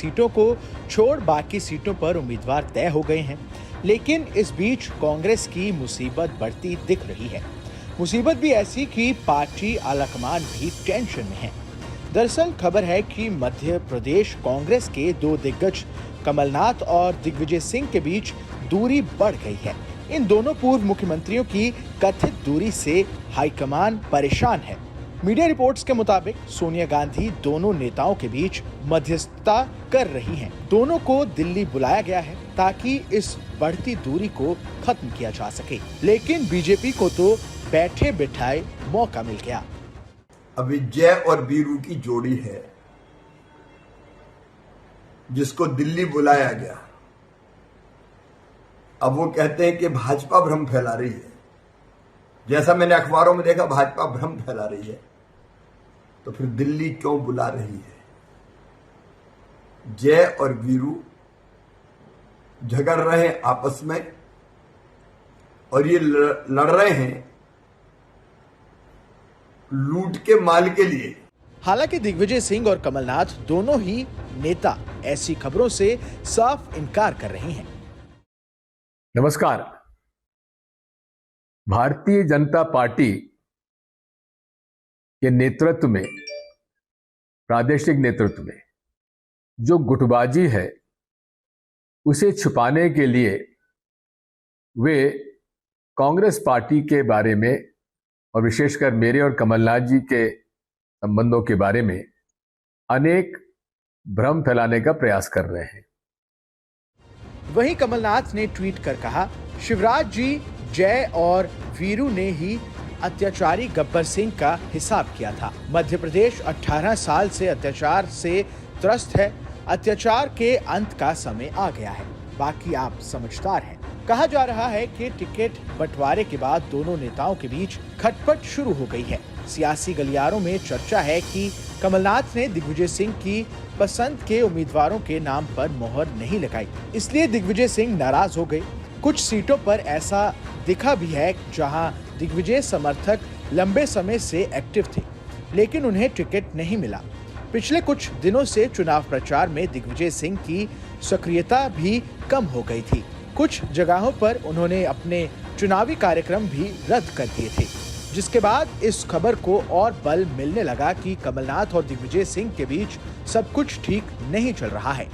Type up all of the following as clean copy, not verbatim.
सीटों को छोड़ बाकी सीटों पर उम्मीदवार तय हो गए हैं। लेकिन इस बीच कांग्रेस की मुसीबत बढ़ती दिख रही है। मुसीबत भी ऐसी कि पार्टी आलाकमान भी टेंशन में है। दरअसल खबर है कि मध्य प्रदेश कांग्रेस के दो दिग्गज कमलनाथ और दिग्विजय सिंह के बीच दूरी बढ़ गई है। इन दोनों पूर्व मुख्यमंत्रियों की कथित दूरी से हाईकमान परेशान है। मीडिया रिपोर्ट्स के मुताबिक सोनिया गांधी दोनों नेताओं के बीच मध्यस्थता कर रही हैं। दोनों को दिल्ली बुलाया गया है ताकि इस बढ़ती दूरी को खत्म किया जा सके। लेकिन बीजेपी को तो बैठे बिठाए मौका मिल गया। अभी जय और वीरू की जोड़ी है जिसको दिल्ली बुलाया गया। अब वो कहते हैं कि भाजपा भ्रम फैला रही है। जैसा मैंने अखबारों में देखा, भाजपा भ्रम फैला रही है, तो फिर दिल्ली क्यों बुला रही है? जय और वीरू झगड़ रहे हैं आपस में और ये लड़ रहे हैं लूट के माल के लिए। हालांकि दिग्विजय सिंह और कमलनाथ दोनों ही नेता ऐसी खबरों से साफ इनकार कर रहे हैं। नमस्कार। भारतीय जनता पार्टी के नेतृत्व में, प्रादेशिक नेतृत्व में जो गुटबाजी है उसे छुपाने के लिए वे कांग्रेस पार्टी के बारे में और विशेषकर मेरे और कमलनाथ जी के संबंधों के बारे में अनेक भ्रम फैलाने का प्रयास कर रहे हैं। वहीं कमलनाथ ने ट्वीट कर कहा, शिवराज जी, जय और वीरू ने ही अत्याचारी गब्बर सिंह का हिसाब किया था। मध्य प्रदेश 18 साल से अत्याचार से त्रस्त है। अत्याचार के अंत का समय आ गया है। बाकी आप समझदार हैं। कहा जा रहा है कि टिकट बंटवारे के बाद दोनों नेताओं के बीच खटपट शुरू हो गई है। सियासी गलियारों में चर्चा है कि कमलनाथ ने दिग्विजय सिंह की पसंद के उम्मीदवारों के नाम पर मोहर नहीं लगाई, इसलिए दिग्विजय सिंह नाराज हो गए। कुछ सीटों पर ऐसा दिखा भी है जहां दिग्विजय समर्थक लंबे समय से एक्टिव थे, लेकिन उन्हें टिकट नहीं मिला। पिछले कुछ दिनों से चुनाव प्रचार में दिग्विजय सिंह की सक्रियता भी कम हो गई थी। कुछ जगहों पर उन्होंने अपने चुनावी कार्यक्रम भी रद्द कर दिए थे, जिसके बाद इस खबर को और बल मिलने लगा कि कमलनाथ और दिग्विजय सिंह के बीच सब कुछ ठीक नहीं चल रहा है।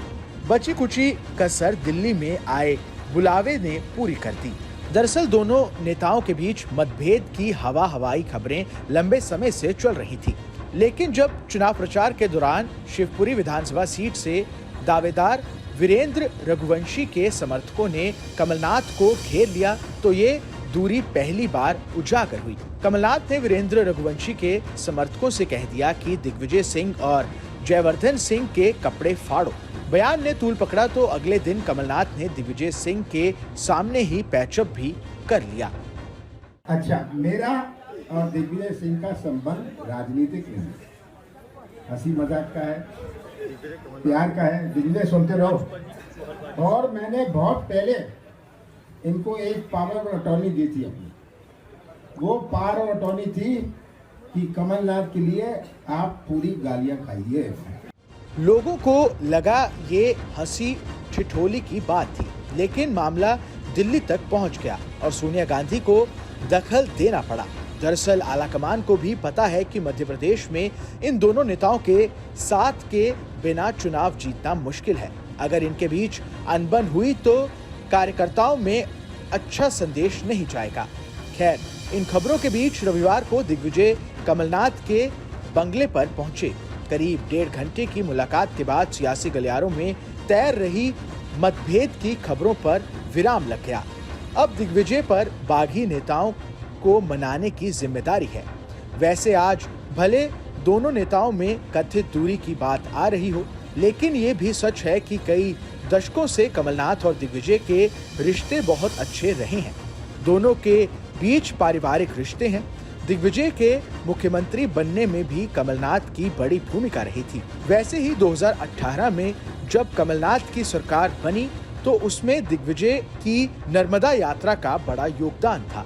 बची कुची कसर दिल्ली में आए बुलावे ने पूरी कर दी। दरअसल दोनों नेताओं के बीच मतभेद की हवाई खबरें लंबे समय से चल रही थी, लेकिन जब चुनाव प्रचार के दौरान शिवपुरी विधानसभा सीट से दावेदार वीरेंद्र रघुवंशी के समर्थकों ने कमलनाथ को घेर लिया तो ये दूरी पहली बार उजागर हुई। कमलनाथ ने वीरेंद्र रघुवंशी के समर्थकों से कह दिया कि दिग्विजय सिंह और जयवर्धन सिंह के कपड़े फाड़ो। बयान ने तूल पकड़ा तो अगले दिन कमलनाथ ने दिग्विजय सिंह के सामने ही पैचअप भी कर लिया। अच्छा, मेरा और दिग्विजय सिंह का संबंध राजनीतिक नहीं, हंसी मजाक का है, प्यार का है। दिग्विजय सुनते रहो। और मैंने बहुत पहले इनको एक पावर ऑफ अटॉर्नी दी थी अपनी। वो पावर ऑफ अटॉर्नी थी कि कमलनाथ के लिए आप पूरी गालियां खाइए। लोगों को लगा ये हंसी ठिठोली की बात थी, लेकिन मामला दिल्ली तक पहुंच गया और सोनिया गांधी को दखल देना पड़ा। दरअसल आलाकमान को भी पता है कि मध्य प्रदेश में इन दोनों नेताओं के साथ के बिना चुनाव जीतना मुश्किल है। अगर इनके बीच अनबन हुई तो कार्यकर्ताओं में अच्छा संदेश नहीं जाएगा। खैर, इन खबरों के बीच रविवार को दिग्विजय कमलनाथ के बंगले पर पहुंचे। करीब 1.5 घंटे की मुलाकात के बाद सियासी गलियारों में तैर रही मतभेद की खबरों पर विराम लग गया। अब दिग्विजय पर बागी नेताओं को मनाने की जिम्मेदारी है। वैसे आज भले दोनों नेताओं में कथित दूरी की बात आ रही हो, लेकिन ये भी सच है कि कई दशकों से कमलनाथ और दिग्विजय के रिश्ते बहुत अच्छे रहे हैं। दोनों के बीच पारिवारिक रिश्ते हैं। दिग्विजय के मुख्यमंत्री बनने में भी कमलनाथ की बड़ी भूमिका रही थी। वैसे ही 2018 में जब कमलनाथ की सरकार बनी तो उसमें दिग्विजय की नर्मदा यात्रा का बड़ा योगदान था।